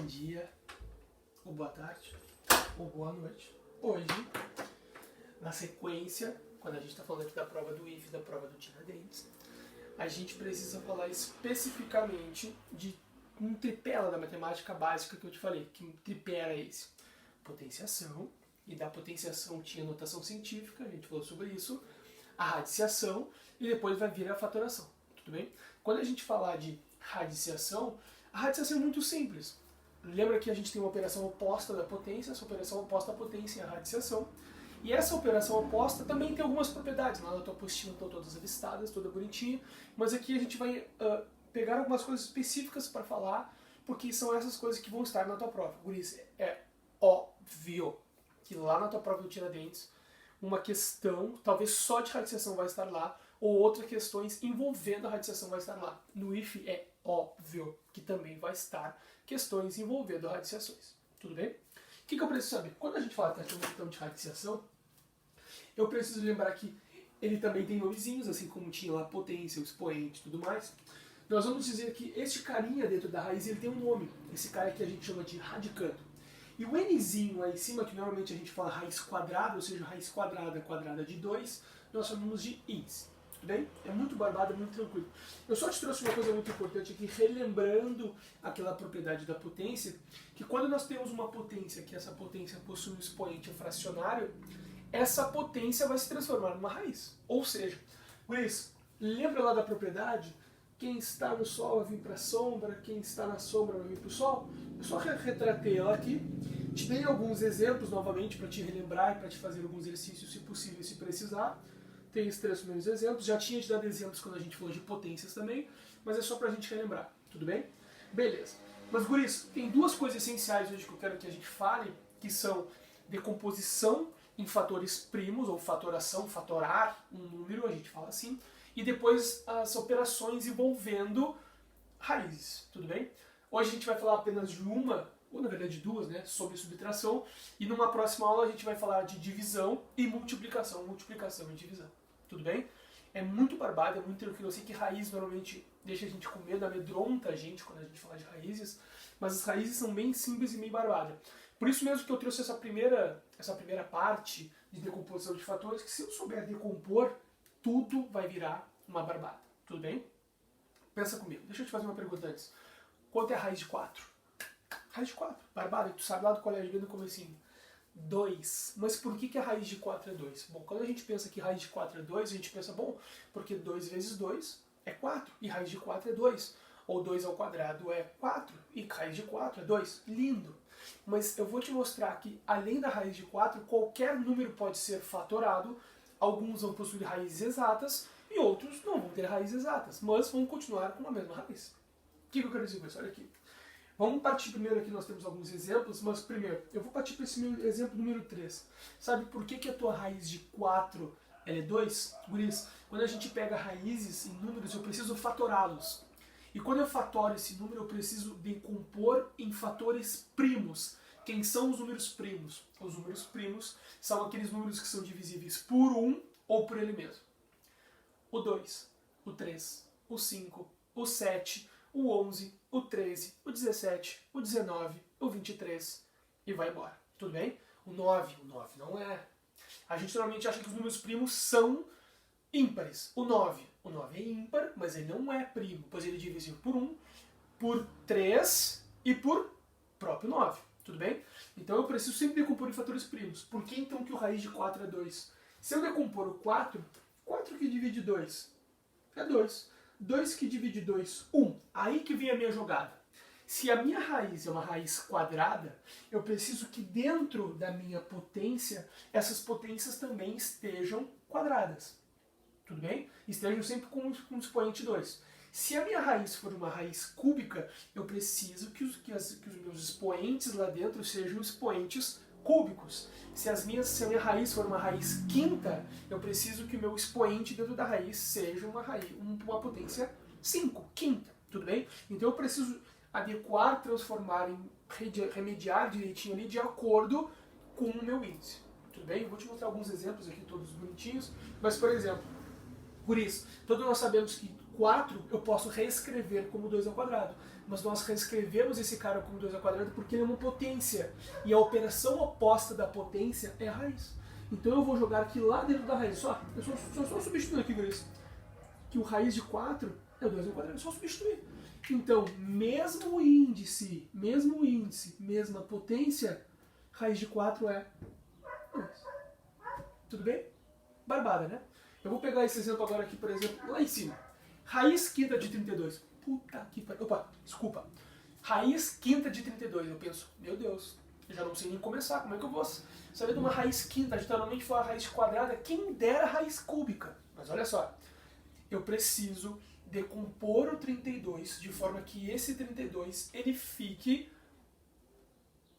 dia, ou boa tarde, ou boa noite. Hoje, na sequência, quando a gente está falando aqui da prova do IF, da prova do Tiradentes, a gente precisa falar especificamente de um tripé lá da matemática básica que eu te falei. Que tripé era esse? Potenciação, e da potenciação tinha notação científica, a gente falou sobre isso, a radiciação, e depois vai vir a fatoração, tudo bem? Quando a gente falar de radiciação, a radiciação é muito simples. Lembra que a gente tem uma operação oposta da potência, essa operação oposta à potência é a radiciação, e essa operação oposta também tem algumas propriedades. Lá na tua apostila estão todas listadas, toda bonitinha, mas aqui a gente vai pegar algumas coisas específicas para falar, porque são essas coisas que vão estar na tua prova. Por isso, é óbvio que lá na tua prova do Tiradentes, uma questão, talvez só de radiciação vai estar lá, ou outras questões envolvendo a radiciação vai estar lá. No IF é óbvio que também vai estar questões envolvendo radiciações. Tudo bem? O que eu preciso saber? Quando a gente fala então de radiciação, eu preciso lembrar que ele também tem nomezinhos, assim como tinha lá potência, o expoente e tudo mais. Nós vamos dizer que este carinha dentro da raiz ele tem um nome. Esse cara aqui a gente chama de radicando. E o nzinho lá em cima, que normalmente a gente fala raiz quadrada, ou seja, raiz quadrada de 2, nós chamamos de índice. Tudo bem? É muito barbado, é muito tranquilo. Eu só te trouxe uma coisa muito importante aqui, relembrando aquela propriedade da potência, que quando nós temos uma potência, que essa potência possui um expoente fracionário, essa potência vai se transformar numa raiz. Ou seja, por isso, lembra lá da propriedade? Quem está no sol vai vir para a sombra, quem está na sombra vai vir para o sol. Eu só retratei ela aqui, te dei alguns exemplos novamente para te relembrar e para te fazer alguns exercícios, se possível, se precisar. Tem esses 3 primeiros exemplos, já tinha te dado exemplos quando a gente falou de potências também, mas é só para a gente relembrar, tudo bem? Beleza. Mas, guris, tem 2 coisas essenciais hoje que eu quero que a gente fale, que são decomposição em fatores primos, ou fatoração, fatorar um número, a gente fala assim, e depois as operações envolvendo raízes, tudo bem? Hoje a gente vai falar apenas de uma, ou na verdade 2, né, sobre subtração, e numa próxima aula a gente vai falar de divisão e multiplicação e divisão, tudo bem? É muito barbado, é muito tranquilo. Eu sei que raiz normalmente deixa a gente com medo, amedronta a gente quando a gente fala de raízes, mas as raízes são bem simples e bem barbadas. Por isso mesmo que eu trouxe essa primeira parte de decomposição de fatores, que se eu souber decompor, tudo vai virar uma barbada, tudo bem? Pensa comigo, deixa eu te fazer uma pergunta antes. Quanto é a raiz de 4? Raiz de 4, barbada, tu sabe lá do colégio bem no comecinho. 2. Mas por que a raiz de 4 é 2? Bom, quando a gente pensa que raiz de 4 é 2, a gente pensa, bom, porque 2 vezes 2 é 4, e raiz de 4 é 2. Ou 2 ao quadrado é 4, e raiz de 4 é 2. Lindo! Mas eu vou te mostrar que, além da raiz de 4, qualquer número pode ser fatorado. Alguns vão possuir raízes exatas, e outros não vão ter raízes exatas, mas vão continuar com a mesma raiz. O que eu quero dizer com isso? Olha aqui. Vamos partir primeiro aqui, nós temos alguns exemplos, mas primeiro, eu vou partir para esse meu exemplo número 3. Sabe por que a tua raiz de 4 ela é 2? Guris, quando a gente pega raízes em números, eu preciso fatorá-los. E quando eu fatoro esse número, eu preciso decompor em fatores primos. Quem são os números primos? Os números primos são aqueles números que são divisíveis por 1 ou por ele mesmo. O 2, o 3, o 5, o 7, o 11, o 13, o 17, o 19, o 23 e vai embora. Tudo bem? O 9 não é. A gente normalmente acha que os números primos são ímpares. O 9 é ímpar, mas ele não é primo, pois ele é divisível por 1, por 3 e por próprio 9. Tudo bem? Então eu preciso sempre decompor em fatores primos. Por que então que o raiz de 4 é 2? Se eu decompor o 4, 4 que divide 2 é 2. 2 que divide 2, 1. Aí que vem a minha jogada. Se a minha raiz é uma raiz quadrada, eu preciso que dentro da minha potência, essas potências também estejam quadradas. Tudo bem? Estejam sempre com o expoente 2. Se a minha raiz for uma raiz cúbica, eu preciso que os meus expoentes lá dentro sejam expoentes cúbicos. Se a minha raiz for uma raiz quinta, eu preciso que o meu expoente dentro da raiz seja uma potência 5, quinta. Tudo bem? Então eu preciso adequar, transformar, remediar direitinho ali de acordo com o meu índice. Tudo bem? Eu vou te mostrar alguns exemplos aqui, todos bonitinhos. Mas, por exemplo, por isso, todos nós sabemos que 4 eu posso reescrever como 2 ao quadrado. Mas nós reescrevemos esse cara como 2 ao quadrado porque ele é uma potência. E a operação oposta da potência é a raiz. Então eu vou jogar aqui lá dentro da raiz. Eu só substituir aqui, guris. Que o raiz de 4 é o 2 ao quadrado. É só substituir. Então, mesmo índice, mesma potência, raiz de 4 é 2. Tudo bem? Barbada, né? Eu vou pegar esse exemplo agora aqui, por exemplo, lá em cima. Raiz quinta de 32. Puta que pariu. Opa, desculpa. Raiz quinta de 32. Eu penso, meu Deus, eu já não sei nem começar. Como é que eu vou saber de uma raiz quinta? Geralmente for a raiz quadrada, quem dera raiz cúbica. Mas olha só, eu preciso decompor o 32 de forma que esse 32 ele fique,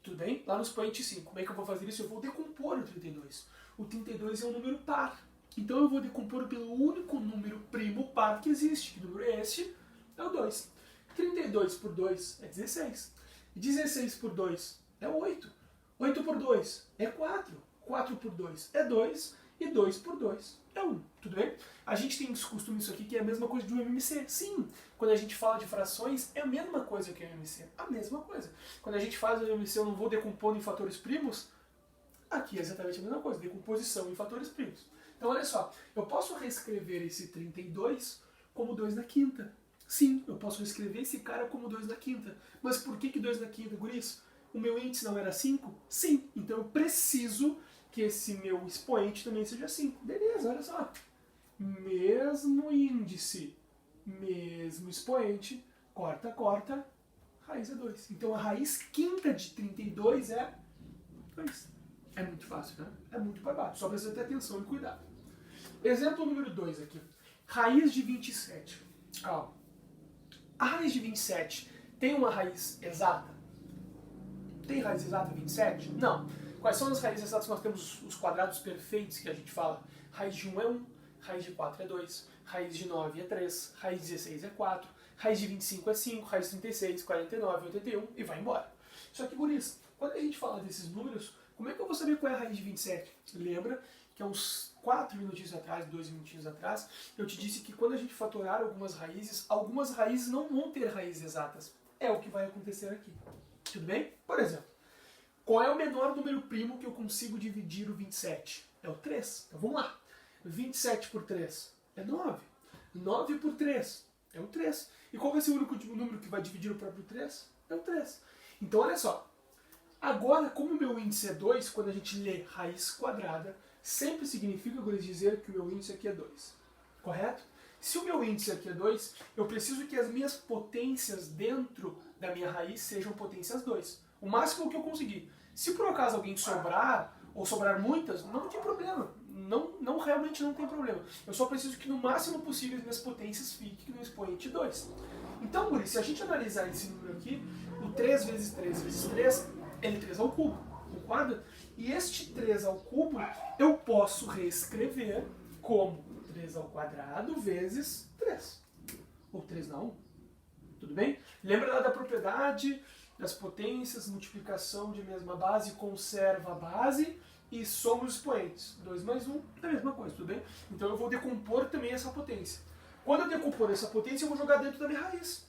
tudo bem? Lá no expoente 5. Como é que eu vou fazer isso? Eu vou decompor o 32. O 32 é um número par. Então eu vou decompor pelo único número primo par que existe. Que número é este? É o 2. 32 por 2 é 16. 16 por 2 é 8. 8 por 2 é 4. 4 por 2 é 2. E 2 por 2 é 1. Tudo bem? A gente tem um costume isso aqui que é a mesma coisa de um MMC. Sim, quando a gente fala de frações, é a mesma coisa que o MMC. A mesma coisa. Quando a gente faz o MMC, eu não vou decompondo em fatores primos. Aqui é exatamente a mesma coisa, decomposição em fatores primos. Então olha só, eu posso reescrever esse 32 como 2 na quinta. Sim, eu posso reescrever esse cara como 2 na quinta. Mas por que 2 na quinta, guris? O meu índice não era 5? Sim, então eu preciso que esse meu expoente também seja 5. Beleza, olha só. Mesmo índice, mesmo expoente, corta, corta, raiz é 2. Então a raiz quinta de 32 é 2. É muito fácil, né? É muito barbado. Só precisa ter atenção e cuidado. Exemplo número 2 aqui. Raiz de 27. Calma. A raiz de 27 tem uma raiz exata? Tem raiz exata 27? Não. Quais são as raízes exatas? Nós temos os quadrados perfeitos que a gente fala. Raiz de 1 é 1, raiz de 4 é 2, raiz de 9 é 3, raiz de 16 é 4, raiz de 25 é 5, raiz de 36, 49, 81 e vai embora. Só que, guris, quando a gente fala desses números, como é que eu vou saber qual é a raiz de 27? Lembra que há uns 4 minutinhos atrás, 2 minutinhos atrás, eu te disse que quando a gente fatorar algumas raízes não vão ter raízes exatas. É o que vai acontecer aqui. Tudo bem? Por exemplo, qual é o menor número primo que eu consigo dividir o 27? É o 3. Então vamos lá. 27 por 3 é 9. 9 por 3 é o 3. E qual vai ser o único número que vai dividir o próprio 3? É o 3. Então olha só. Agora, como o meu índice é 2, quando a gente lê raiz quadrada, sempre significa dizer que o meu índice aqui é 2. Correto? Se o meu índice aqui é 2, eu preciso que as minhas potências dentro da minha raiz sejam potências 2. O máximo que eu conseguir. Se por acaso alguém sobrar, ou sobrar muitas, não tem problema. Realmente não tem problema. Eu só preciso que no máximo possível as minhas potências fiquem no expoente 2. Então, Guri, se a gente analisar esse número aqui, o 3 vezes 3 vezes 3, ele é 3 ao cubo, concorda? E este 3 ao cubo eu posso reescrever como 3 ao quadrado vezes 3. Ou 3 na 1. Tudo bem? Lembra lá da propriedade das potências, multiplicação de mesma base, conserva a base e soma os expoentes. 2 mais 1 é a mesma coisa, tudo bem? Então eu vou decompor também essa potência. Quando eu decompor essa potência, eu vou jogar dentro da minha raiz.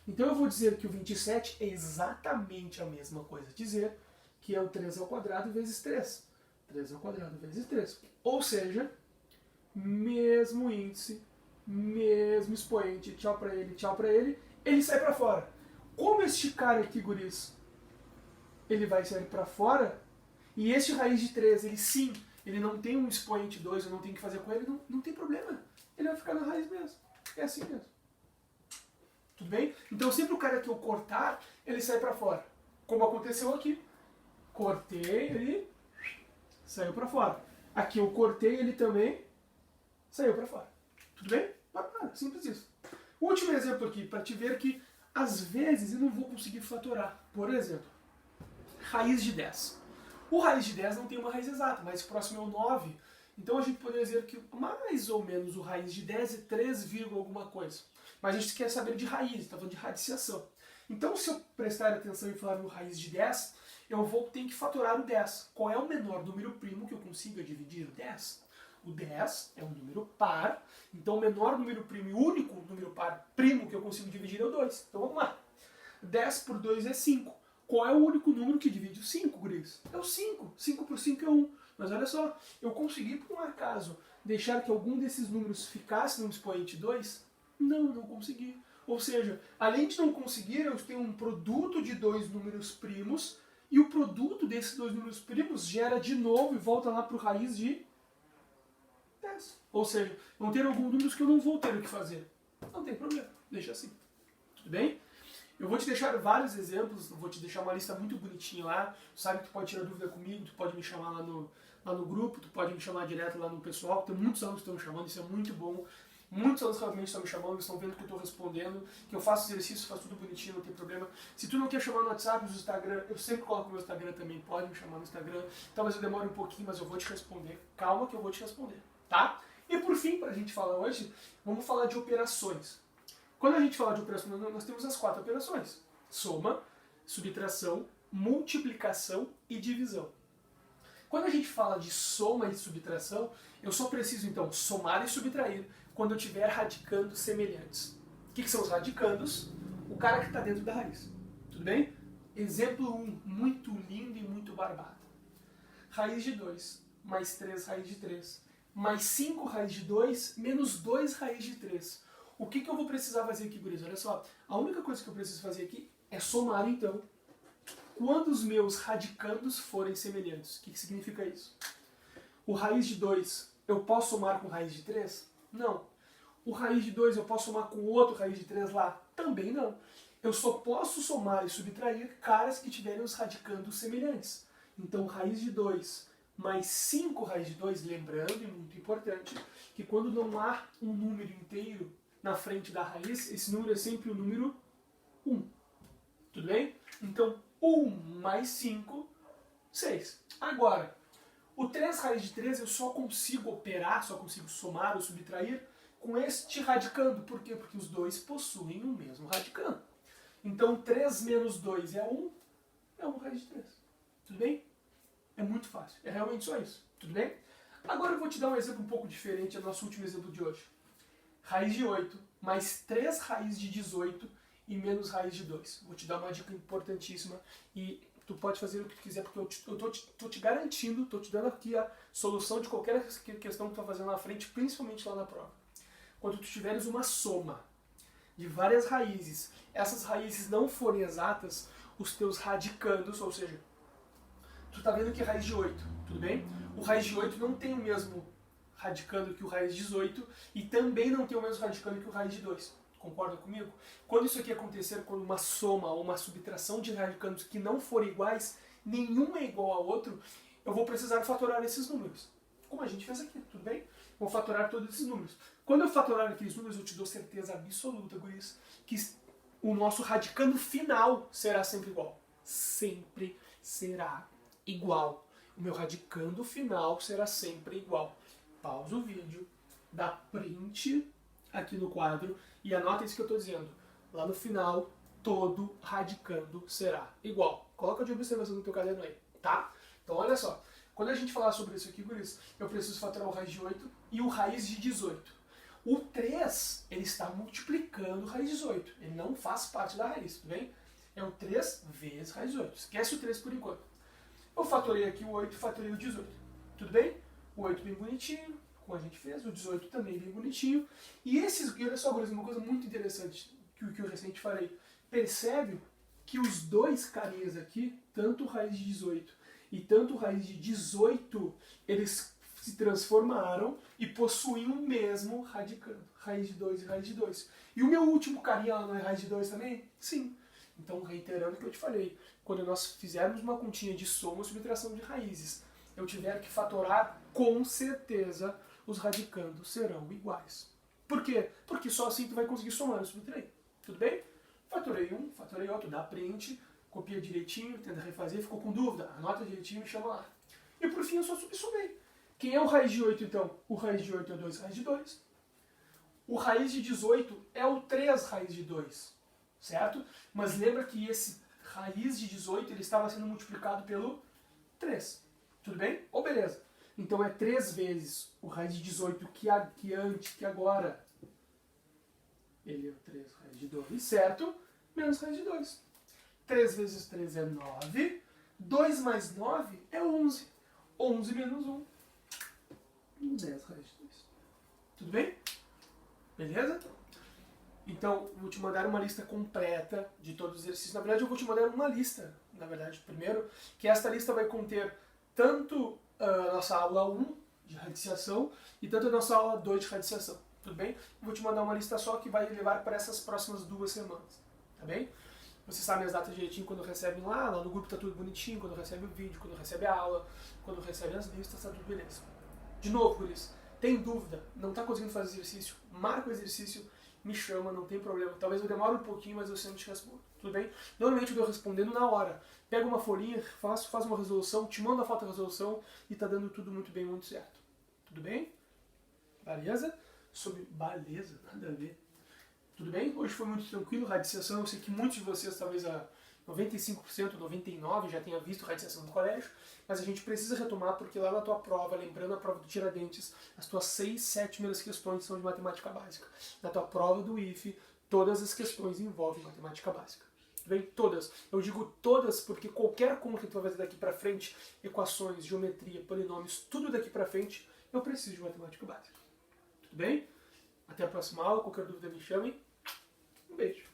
Então eu vou dizer que o 27 é exatamente a mesma coisa. Dizer que é o 3 ao quadrado vezes 3. 3 ao quadrado vezes 3. Ou seja, mesmo índice, mesmo expoente, tchau pra ele, ele sai pra fora. Como este cara aqui, guris, ele vai sair pra fora, e este raiz de 3, ele não tem um expoente 2, eu não tenho que fazer com ele, não tem problema. Ele vai ficar na raiz mesmo. É assim mesmo. Tudo bem? Então sempre o cara que eu cortar, ele sai pra fora. Como aconteceu aqui. Cortei, ele saiu pra fora. Aqui eu cortei, ele também saiu pra fora. Tudo bem? Simples isso. Último exemplo aqui, para te ver que às vezes eu não vou conseguir fatorar. Por exemplo, raiz de 10. O raiz de 10 não tem uma raiz exata, mais próximo é o 9. Então a gente poderia dizer que mais ou menos o raiz de 10 é 3, alguma coisa. Mas a gente quer saber de raiz, está falando de radiciação. Então se eu prestar atenção e falar no raiz de 10, eu vou ter que fatorar o 10. Qual é o menor número primo que eu consiga dividir o 10? O 10 é um número par, Então o menor número primo e o único número par primo que eu consigo dividir é o 2. Então vamos lá. 10 por 2 é 5. Qual é o único número que divide o 5, guris? É o 5. 5 por 5 é 1. Mas olha só, eu consegui por um acaso deixar que algum desses números ficasse no expoente 2? Não consegui. Ou seja, além de não conseguir, eu tenho um produto de dois números primos e o produto desses dois números primos gera de novo e volta lá para o raiz de 10. Ou seja, vão ter alguns números que eu não vou ter o que fazer. Não tem problema, deixa assim. Tudo bem? Eu vou te deixar vários exemplos, vou te deixar uma lista muito bonitinha lá. Tu sabe que tu pode tirar dúvida comigo, tu pode me chamar lá no grupo, tu pode me chamar direto lá no pessoal. Tem muitos alunos que estão me chamando, isso é muito bom. Muitos alunos realmente estão me chamando, estão vendo que eu estou respondendo, que eu faço exercício, faço tudo bonitinho, não tem problema. Se tu não quer chamar no WhatsApp, no Instagram, eu sempre coloco no meu Instagram também, pode me chamar no Instagram. Talvez eu demore um pouquinho, mas eu vou te responder. Calma que eu vou te responder, tá? E por fim, para a gente falar hoje, vamos falar de operações. Quando a gente fala de operações, nós temos as 4 operações. Soma, subtração, multiplicação e divisão. Quando a gente fala de soma e subtração, eu só preciso então somar e subtrair quando eu estiver radicando semelhantes. O que são os radicandos? O cara que está dentro da raiz. Tudo bem? Exemplo 1, muito lindo e muito barbado. Raiz de 2, mais 3 raiz de 3, mais 5 raiz de 2, menos 2 raiz de 3. O que eu vou precisar fazer aqui, guris? Olha só, a única coisa que eu preciso fazer aqui é somar, então, quando os meus radicandos forem semelhantes. O que significa isso? O raiz de 2, eu posso somar com raiz de 3? Não. O raiz de 2 eu posso somar com o outro raiz de 3 lá? Também não. Eu só posso somar e subtrair caras que tiverem os radicandos semelhantes. Então, raiz de 2 mais 5 raiz de 2, lembrando, e muito importante, que quando não há um número inteiro na frente da raiz, esse número é sempre o número 1. Tudo bem? Então, 1 mais 5, 6. Agora, o 3 raiz de 3 eu só consigo operar, só consigo somar ou subtrair com este radicando. Por quê? Porque os dois possuem o mesmo radicando. Então, 3 menos 2 é 1, é 1 raiz de 3. Tudo bem? É muito fácil. É realmente só isso. Tudo bem? Agora eu vou te dar um exemplo um pouco diferente do nosso último exemplo de hoje. Raiz de 8 mais 3 raiz de 18 e menos raiz de 2. Vou te dar uma dica importantíssima e tu pode fazer o que tu quiser, porque eu tô te garantindo, tô te dando aqui a solução de qualquer questão que tu vai fazer lá na frente, principalmente lá na prova. Quando tu tiveres uma soma de várias raízes, essas raízes não forem exatas, os teus radicandos, ou seja, tu tá vendo que é raiz de 8, tudo bem? O raiz de 8 não tem o mesmo radicando que o raiz de 18 e também não tem o mesmo radicando que o raiz de 2. Concorda comigo? Quando isso aqui acontecer, quando uma soma ou uma subtração de radicandos que não forem iguais, nenhum é igual ao outro, eu vou precisar fatorar esses números. Como a gente fez aqui, tudo bem? Vou fatorar todos esses números. Quando eu fatorar aqueles números, eu te dou certeza absoluta, guris, que o nosso radicando final será sempre igual. Sempre será igual. O meu radicando final será sempre igual. Pausa o vídeo, dá print aqui no quadro e anota isso que eu estou dizendo. Lá no final, todo radicando será igual. Coloca de observação no teu caderno aí, tá? Então olha só, quando a gente falar sobre isso aqui, guris, eu preciso fatorar o raiz de 8 e o raiz de 18. O 3, ele está multiplicando o raiz de 18. Ele não faz parte da raiz, tudo bem? É o 3 vezes raiz de 8. Esquece o 3 por enquanto. Eu fatorei aqui o 8 e fatorei o 18. Tudo bem? O 8 bem bonitinho, como a gente fez, o 18 também bem bonitinho. E olha só, uma coisa muito interessante que eu recente falei. Percebe que os dois carinhas aqui, tanto o raiz de 18 e tanto o raiz de 18, eles se transformaram e possuem o mesmo radicando. Raiz de 2 e raiz de 2. E o meu último carinha lá não é raiz de 2 também? Sim. Então, reiterando o que eu te falei, quando nós fizermos uma continha de soma ou subtração de raízes, eu tiver que fatorar, com certeza os radicandos serão iguais. Por quê? Porque só assim tu vai conseguir somar e subtrair. Tudo bem? Fatorei um, fatorei outro, dá print, copia direitinho, tenta refazer, ficou com dúvida, anota direitinho e chama lá. E por fim eu só subsumei. Quem é o raiz de 8 então? O raiz de 8 é 2 raiz de 2. O raiz de 18 é o 3 raiz de 2. Certo? Mas lembra que esse raiz de 18 ele estava sendo multiplicado pelo 3. Tudo bem? Ou beleza? Então é 3 vezes o raiz de 18 que agora. Ele é o 3 raiz de 2, certo? Menos raiz de 2. 3 vezes 3 é 9. 2 mais 9 é 11. 11 menos 1. 10 raiz de 2. Tudo bem? Beleza? Então, vou te mandar uma lista completa de todos os exercícios. Na verdade, eu vou te mandar uma lista, na verdade, primeiro, que esta lista vai conter tanto a nossa aula 1 de radiciação e tanto a nossa aula 2 de radiciação. Tudo bem? Eu vou te mandar uma lista só que vai levar para essas próximas 2 semanas. Tá bem? Você sabe as datas direitinho quando recebe lá no grupo tá tudo bonitinho, quando recebe o vídeo, quando recebe a aula, quando recebe as listas, tá tudo beleza. De novo, guris, tem dúvida, não tá conseguindo fazer exercício, marca o exercício, me chama, não tem problema. Talvez eu demore um pouquinho, mas eu sempre te respondo. Tudo bem? Normalmente eu tô respondendo na hora. Pega uma folhinha, faz uma resolução, te mando a foto da resolução e tá dando tudo muito bem, muito certo. Tudo bem? Beleza? Beleza, nada a ver. Tudo bem? Hoje foi muito tranquilo, radiciação. Eu sei que muitos de vocês, talvez a 95%, 99% já tenha visto radiciação no colégio, mas a gente precisa retomar porque lá na tua prova, lembrando a prova do Tiradentes, as tuas 6, 7 primeiras questões são de matemática básica. Na tua prova do IF, todas as questões envolvem matemática básica. Tudo bem? Todas. Eu digo todas porque qualquer conta que tu vai fazer daqui pra frente, equações, geometria, polinômios, tudo daqui pra frente, eu preciso de matemática básica. Tudo bem? Até a próxima aula. Qualquer dúvida me chamem. Um beijo.